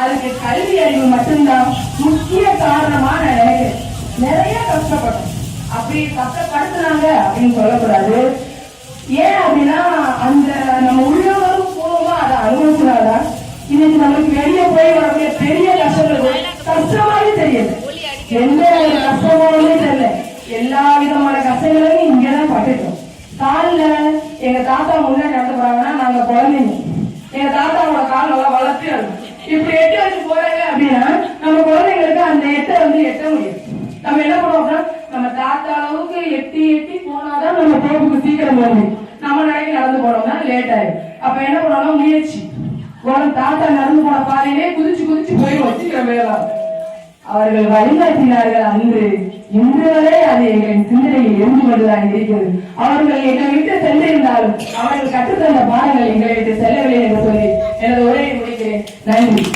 அதுக்கு கல்வி அறிவு மட்டும்தான் முக்கிய காரணமா நான் நினைக்கிறேன். நிறைய கஷ்டப்படும், அப்படி கஷ்டப்படுத்துனாங்க அப்படின்னு சொல்லக்கூடாது. ஏன் அப்படின்னா அந்த நம்ம உள்ளவரும் பூர்வமா அதை அனுபவிச்சுனாதான் இன்னைக்கு நம்மளுக்கு வெளியே போய் வரக்கூடிய பெரிய கஷ்டங்கள் கஷ்டமாவே தெரியுது. எந்த ஒரு கஷ்டமாவே தெரியல, எல்லா விதமான கஷ்டங்களையும் இங்கதான் பட்டுட்டோம். காலில் எங்க தாத்தா முன்னாடி நடந்து போறாங்கன்னா நாங்க குழந்தைங்க, எங்க தாத்தாவோட கால் நல்லா வளர்த்து இப்படி எட்டு வச்சு போறாங்க அப்படின்னா நம்ம குழந்தைங்களுக்கு அந்த எட்டை எட்ட முடியும். நம்ம என்ன பண்ணுவோம்னா நம்ம தாத்தா அளவுக்கு எட்டி எட்டி போனாதான் நம்ம தோப்புக்கு சீக்கிரம் போகும். நம்ம நடந்து போனோம்னா லேட் ஆயிடும். அப்ப என்ன பண்ணணும், முயற்சி. தாத்தா நடந்து போன பாதையிலே குதிச்சு போயிடும் சீக்கிரம் வேலாம். அவர்கள் வழிகாட்டினார்கள் அன்று, இன்று வரை அது எங்களின் சிந்தனையில் இருந்து கொண்டுதான் இருக்கிறது. அவர்கள் எங்களை விட்டு சென்றிருந்தாலும் அவர்கள் கற்றுத்தந்த பாடங்கள் எங்களை விட்டு செல்லவில்லை என்று சொல்லி எனது உரையை முடிக்கிறேன். நன்றி.